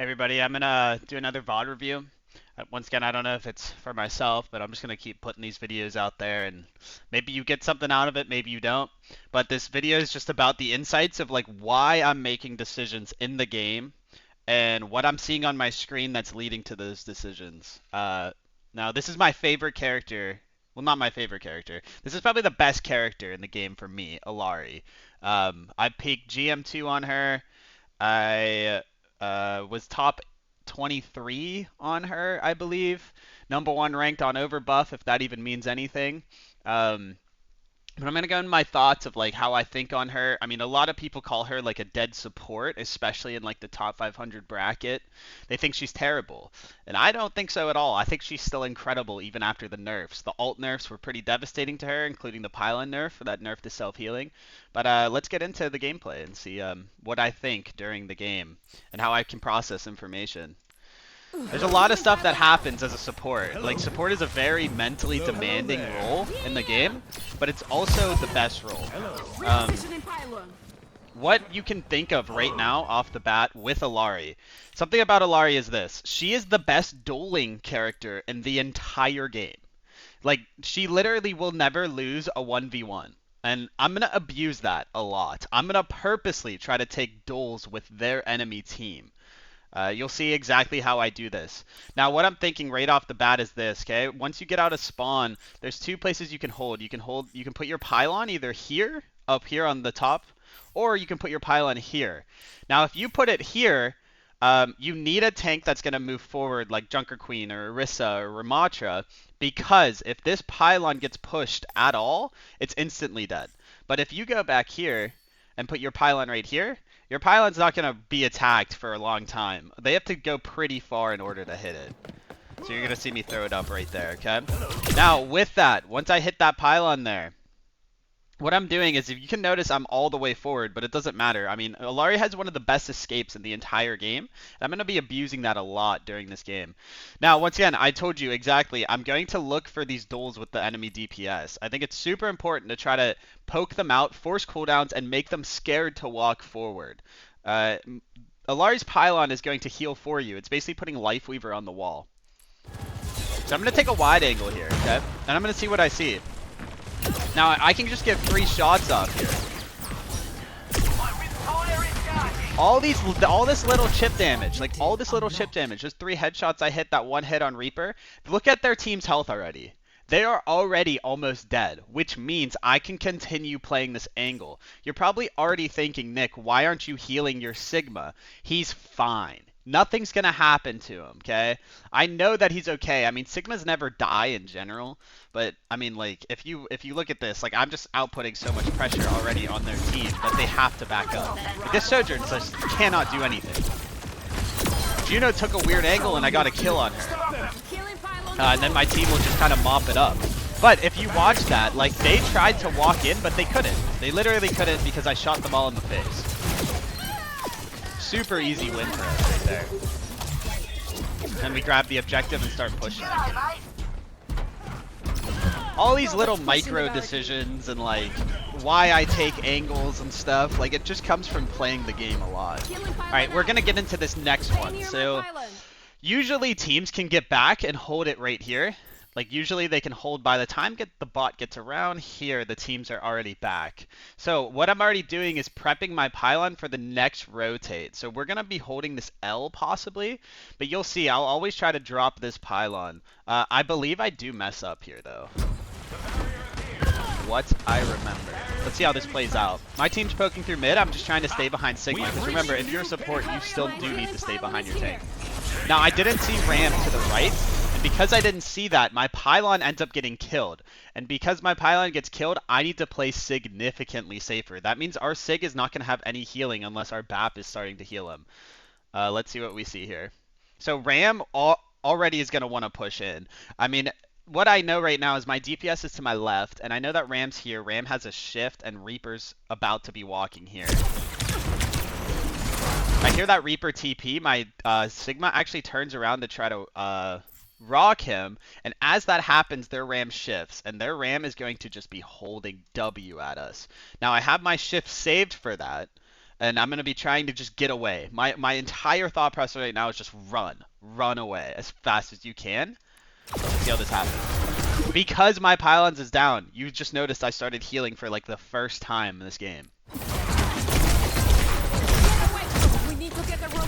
Everybody, I'm gonna do another VOD review. Once again, I don't know if it's for myself, but I'm just gonna keep putting these videos out there, and maybe you get something out of it, maybe you don't. But this video is just about the insights of like why I'm making decisions in the game and what I'm seeing on my screen that's leading to those decisions. Now, this is my favorite character. Well, not my favorite character. This is probably the best character in the game for me, Illari. I peaked GM2 on her. I was top 23 on her, I believe. Number one ranked on Overbuff, if that even means anything. But I'm gonna go into my thoughts of like how I think on her. I mean, a lot of people call her like a dead support, especially in like the top 500 bracket. They think she's terrible, and I don't think so at all. I think she's still incredible even after the nerfs. The alt nerfs were pretty devastating to her, including the pylon nerf for that nerf to self-healing. But let's get into the gameplay and see what I think during the game and how I can process information. There's a lot of stuff that happens as a support. Like, support is a very mentally demanding role in the game, but it's also the best role. What you can think of right now off the bat with Illari. Something about Illari is this. She is the best dueling character in the entire game. Like, she literally will never lose a 1v1. And I'm going to abuse that a lot. I'm going to purposely try to take duels with their enemy team. You'll see exactly how I do this. Now, what I'm thinking right off the bat is this, okay? Once you get out of spawn, there's two places you can hold. You can put your pylon either here, up here on the top, or you can put your pylon here. Now, if you put it here, you need a tank that's going to move forward like Junker Queen or Orisa or Ramatra, because if this pylon gets pushed at all, it's instantly dead. But if you go back here and put your pylon right here, your pylon's not going to be attacked for a long time. They have to go pretty far in order to hit it. So you're going to see me throw it up right there, okay? Now, with that, once I hit that pylon there, what I'm doing is, if you can notice, I'm all the way forward, but it doesn't matter. I mean, Illari has one of the best escapes in the entire game, and I'm going to be abusing that a lot during this game. Now, once again, I told you exactly, I'm going to look for these duels with the enemy DPS. I think it's super important to try to poke them out, force cooldowns, and make them scared to walk forward. Illari's pylon is going to heal for you. It's basically putting Lifeweaver on the wall. So I'm going to take a wide angle here, okay? And I'm going to see what I see. Now, I can just get 3 shots off here. All this little chip damage, just 3 headshots I hit, that 1 hit on Reaper. Look at their team's health already. They are already almost dead, which means I can continue playing this angle. You're probably already thinking, Nick, why aren't you healing your Sigma? He's fine. Nothing's going to happen to him, okay? I know that he's okay. I mean, Sigmas never die in general, but I mean, like, if you look at this, like, I'm just outputting so much pressure already on their team that they have to back up. Like, this Sojourn just cannot do anything. Juno took a weird angle and I got a kill on her. And then my team will just kind of mop it up. But if you watch that, like, they tried to walk in, but they couldn't. They literally couldn't because I shot them all in the face. Super easy win for us right there. And we grab the objective and start pushing. All these little micro decisions and like why I take angles and stuff, like it just comes from playing the game a lot. Alright, we're gonna get into this next one. So usually teams can get back and hold it right here. Like, usually they can hold by the time the bot gets around here, the teams are already back. So what I'm already doing is prepping my pylon for the next rotate. So we're going to be holding this L possibly, but you'll see I'll always try to drop this pylon. I believe I do mess up here though. What I remember. Let's see how this plays out. My team's poking through mid. I'm just trying to stay behind Sigma, because remember, if you're a support, you still do need to stay behind your tank. Now, I didn't see Ram to the right, and because I didn't see that, my pylon ends up getting killed. And because my pylon gets killed, I need to play significantly safer. That means our Sig is not going to have any healing unless our BAP is starting to heal him. Let's see what we see here. So Ram already is going to want to push in. I mean, what I know right now is my DPS is to my left, and I know that Ram's here. Ram has a shift, and Reaper's about to be walking here. I hear that Reaper TP. My Sigma actually turns around to try to rock him, and as that happens, their Ram shifts, and their Ram is going to just be holding W at us. Now, I have my shift saved for that, And I'm going to be trying to just get away. My entire thought process right now is just run. Run away as fast as you can. Let's see how this happens. Because my pylons is down, you just noticed I started healing for like the first time in this game.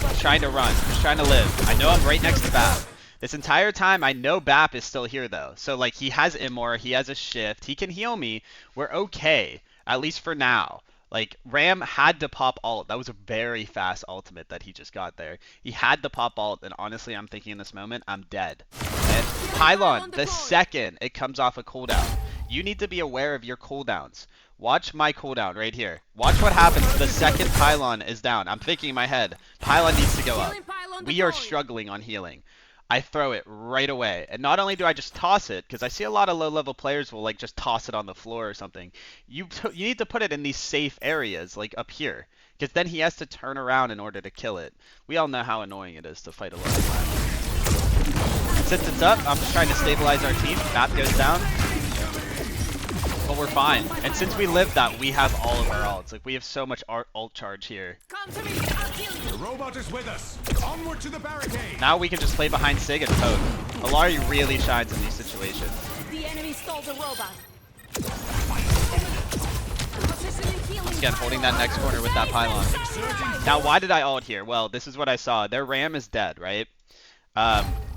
Just trying to run. Just trying to live. I know I'm right next to BAP. This entire time, I know BAP is still here though. So like he has Immor, he has a shift, he can heal me. We're okay, at least for now. Like, Ram had to pop ult. That was a very fast ultimate that he just got there. He had to pop ult, and honestly, I'm thinking in this moment, I'm dead. And Pylon, the second it comes off a cooldown, you need to be aware of your cooldowns. Watch my cooldown right here. Watch what happens the second Pylon is down. I'm thinking in my head, Pylon needs to go up. We are struggling on healing. I throw it right away. And not only do I just toss it, because I see a lot of low-level players will like just toss it on the floor or something. You need to put it in these safe areas, like up here. Because then he has to turn around in order to kill it. We all know how annoying it is to fight a low level. Since it's up, I'm just trying to stabilize our team. BAP goes down. But we're fine. And since we lived that, we have all of our ults. Like, we have so much ult charge here. Come to me, I'll kill you. The robot is with us. Onward to the barricade. Now we can just play behind Sig and poke. Illari really shines in these situations. The enemy stole the robot. Once again, holding that next corner with that pylon. Now, why did I ult here? Well, this is what I saw. Their Ram is dead, right?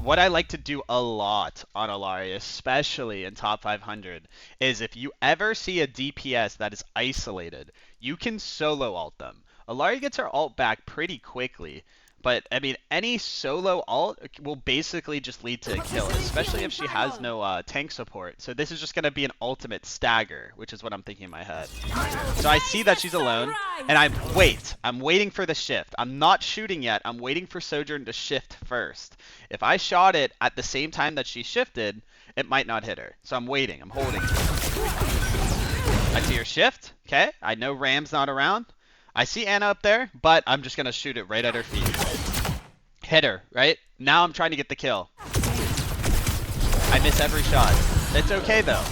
What I like to do a lot on Illari, especially in top 500, is if you ever see a DPS that is isolated, you can solo ult them. Illari gets her ult back pretty quickly, but I mean, any solo ult will basically just lead to a kill, especially if she has no tank support. So this is just going to be an ultimate stagger, which is what I'm thinking in my head. So I see that she's alone, and I'm waiting for the shift. I'm not shooting yet. I'm waiting for Sojourn to shift first. If I shot it at the same time that she shifted, it might not hit her. So I'm waiting. I'm holding it. I see her shift. Okay. I know Ram's not around. I see Anna up there, but I'm just going to shoot it right at her feet. Hit her, right? Now I'm trying to get the kill. I miss every shot. It's okay, though.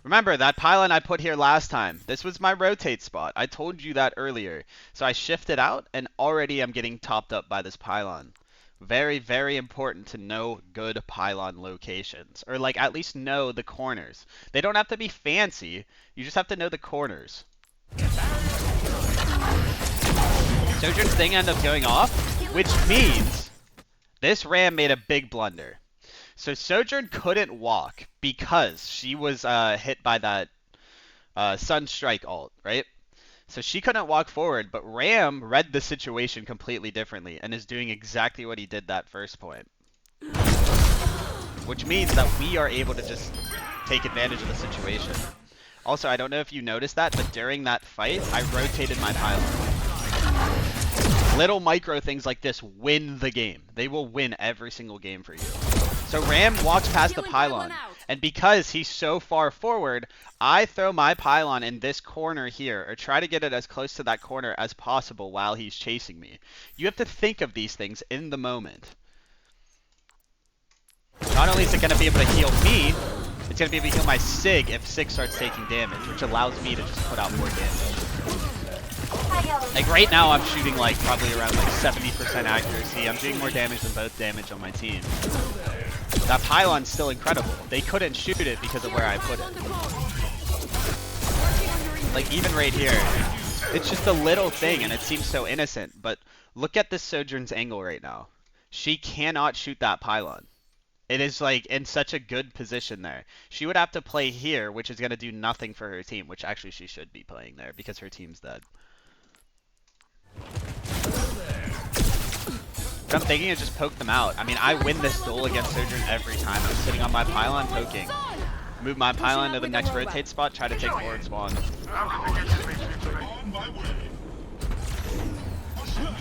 Remember, that pylon I put here last time. This was my rotate spot. I told you that earlier. So I shifted out, and already I'm getting topped up by this pylon. Very, very important to know good pylon locations. Or, like, at least know the corners. They don't have to be fancy. You just have to know the corners. Sojourn's thing ended up going off, which means this Ram made a big blunder. So Sojourn couldn't walk because she was hit by that Sunstrike ult, right? So she couldn't walk forward, but Ram read the situation completely differently and is doing exactly what he did that first point. Which means that we are able to just take advantage of the situation. Also, I don't know if you noticed that, but during that fight, I rotated my pylon. Little micro things like this win the game. They will win every single game for you. So Ram walks past the pylon, and because he's so far forward, I throw my pylon in this corner here, or try to get it as close to that corner as possible while he's chasing me. You have to think of these things in the moment. Not only is it going to be able to heal me, it's going to be able to heal my Sig if Sig starts taking damage, which allows me to just put out more damage. Like right now I'm shooting like probably around like 70% accuracy. I'm doing more damage than both damage on my team. That pylon's still incredible. They couldn't shoot it because of where I put it. Like even right here, it's just a little thing and it seems so innocent, but look at this Sojourn's angle right now. She cannot shoot that pylon. It is like in such a good position there. She would have to play here, which is going to do nothing for her team, which actually she should be playing there because her team's dead. What I'm thinking is just poke them out. I mean, I win this duel against Sojourn every time. I'm sitting on my pylon poking. Move my pylon to the next rotate spot, try to take forward spawn.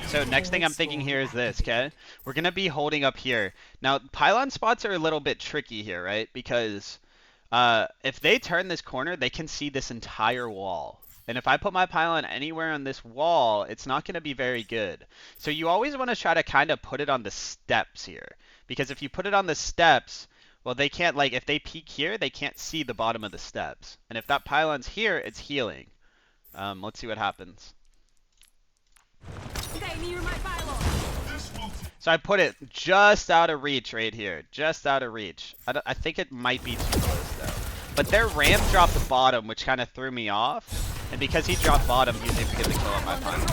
So next thing I'm thinking here is this, okay? We're going to be holding up here. Now, pylon spots are a little bit tricky here, right? Because if they turn this corner, they can see this entire wall. And if I put my pylon anywhere on this wall, it's not going to be very good. So you always want to try to kind of put it on the steps here. Because if you put it on the steps, well, they can't, like, if they peek here, they can't see the bottom of the steps. And if that pylon's here, it's healing. Let's see what happens. Stay near my pylon. So I put it just out of reach right here. Just out of reach. I think it might be too close though. But their ramp dropped the bottom, which kind of threw me off. And because he dropped bottom, he was able to get the kill on my pylon.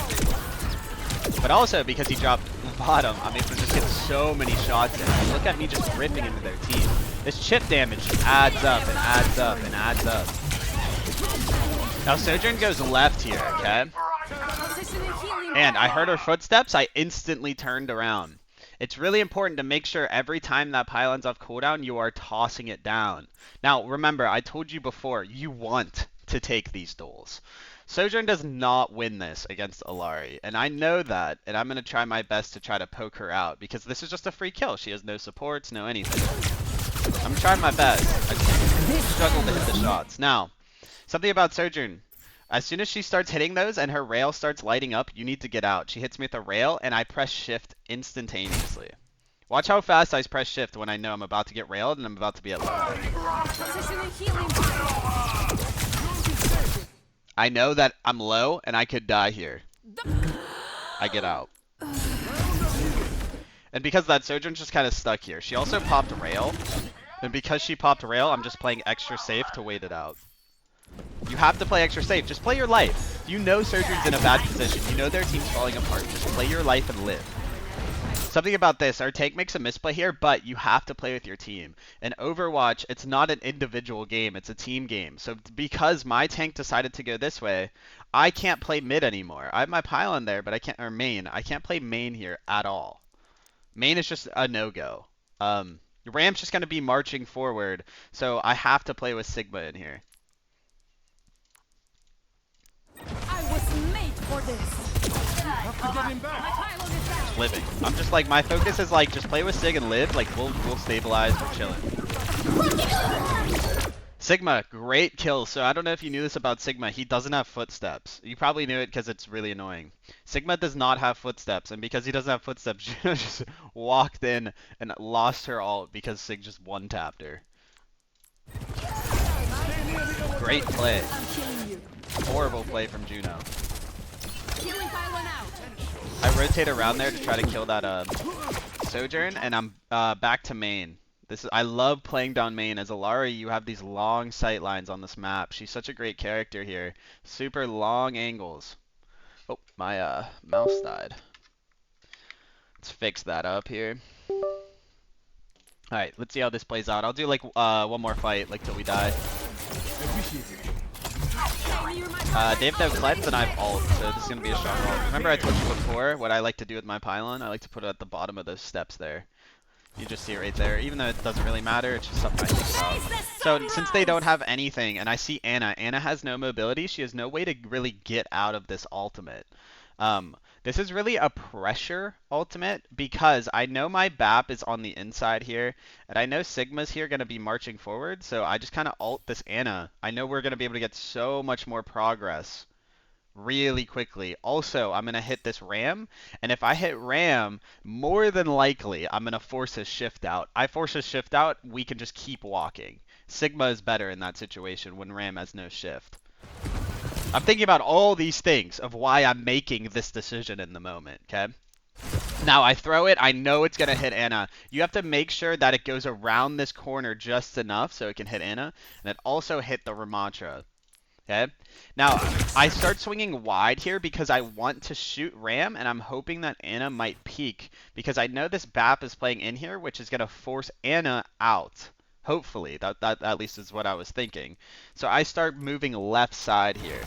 But also because he dropped bottom, I'm able to just get so many shots in. And look at me just ripping into their team. This chip damage just adds up and adds up and adds up. Now Sojourn goes left here, okay? Positioning healing. And I heard her footsteps, I instantly turned around. It's really important to make sure every time that pylon's off cooldown, you are tossing it down. Now, remember, I told you before, you want to take these duels. Sojourn does not win this against Illari, and I know that, and I'm going to try my best to try to poke her out, because this is just a free kill. She has no supports, no anything. I'm trying my best. I just struggle to hit the shots. Now, something about Sojourn. As soon as she starts hitting those and her rail starts lighting up, you need to get out. She hits me with a rail, and I press shift instantaneously. Watch how fast I press shift when I know I'm about to get railed and I'm about to be at low. Positioning healing. I know that I'm low and I could die here. I get out. And because that Sojourn's just kind of stuck here. She also popped rail. And because she popped rail, I'm just playing extra safe to wait it out. You have to play extra safe. Just play your life. You know Sojourn's in a bad position. You know their team's falling apart. Just play your life and live. Something about this, our tank makes a misplay here, but you have to play with your team. In Overwatch, it's not an individual game, it's a team game. So because my tank decided to go this way, I can't play mid anymore. I have my pylon there, but I can't, or main. I can't play main here at all. Main is just a no-go. Ram's just going to be marching forward, so I have to play with Sigma in here. I was made for this. Have to get him My back. pylon is down. Living. I'm just like, my focus is like, just play with Sig and live. Like, we'll stabilize, we're chilling. Sigma, great kill. So I don't know if you knew this about Sigma. He doesn't have footsteps. You probably knew it because it's really annoying. Sigma does not have footsteps, and because he doesn't have footsteps, she just walked in and lost her ult because Sig just one-tapped her. Great play. I'm killing you. Horrible play from Juno. Healing pylon out. I rotate around there to try to kill that Sojourn, and I'm back to main. I love playing down main. As Illari, you have these long sight lines on this map. She's such a great character here. Super long angles. Oh, my mouse died. Let's fix that up here. Alright, let's see how this plays out. I'll do like one more fight, like till we die. Stay near my pylon. They have no cleanse and I have ult, so this is going to be a strong ult. Remember I told you before what I like to do with my pylon? I like to put it at the bottom of those steps there. You just see it right there. Even though it doesn't really matter, it's just something I think about. So since they don't have anything, and I see Anna has no mobility. She has no way to really get out of this ultimate. This is really a pressure ultimate because I know my BAP is on the inside here, and I know Sigma's here going to be marching forward, so I just kind of ult this Anna. I know we're going to be able to get so much more progress really quickly. Also, I'm going to hit this Ram, and if I hit Ram, more than likely, I'm going to force his shift out. I force his shift out, we can just keep walking. Sigma is better in that situation when Ram has no shift. I'm thinking about all these things of why I'm making this decision in the moment, okay? Now, I throw it. I know it's going to hit Anna. You have to make sure that it goes around this corner just enough so it can hit Anna, and it also hit the Ramatra. Okay? Now, I start swinging wide here because I want to shoot Ram, and I'm hoping that Anna might peek because I know this BAP is playing in here, which is going to force Anna out. Hopefully, that at least is what I was thinking. So I start moving left side here.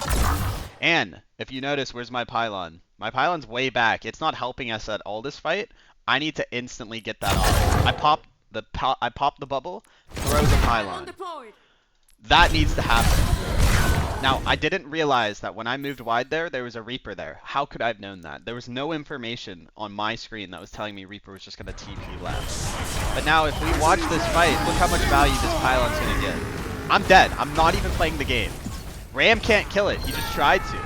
And if you notice, where's my pylon? My pylon's way back. It's not helping us at all this fight. I need to instantly get that off. I pop the bubble, throw the pylon. Deployed. That needs to happen. Now, I didn't realize that when I moved wide there was a Reaper there. How could I have known that? There was no information on my screen that was telling me Reaper was just going to TP left. But now, if we watch this fight, look how much value this pylon's going to get. I'm dead. I'm not even playing the game. Ram can't kill it. He just tried to.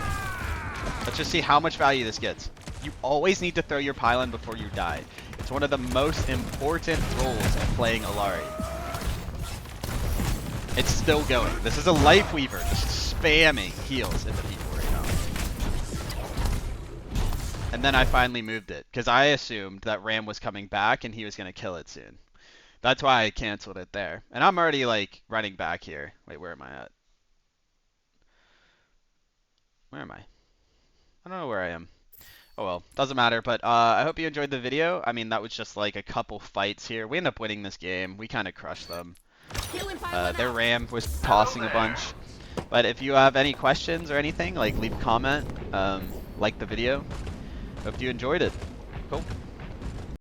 Let's just see how much value this gets. You always need to throw your pylon before you die. It's one of the most important rules of playing Illari. It's still going. This is a Life Weaver, just spamming heals into people right now. And then I finally moved it, because I assumed that Ram was coming back and he was going to kill it soon. That's why I canceled it there. And I'm already, like, running back here. Wait, where am I at? Where am I? I don't know where I am. Oh well, doesn't matter, but I hope you enjoyed the video. I mean, that was just like a couple fights here. We end up winning this game. We kind of crushed them. Healing pylon Their out. Ram was tossing a bunch. But if you have any questions or anything, like leave a comment, like the video. Hope you enjoyed it. Cool.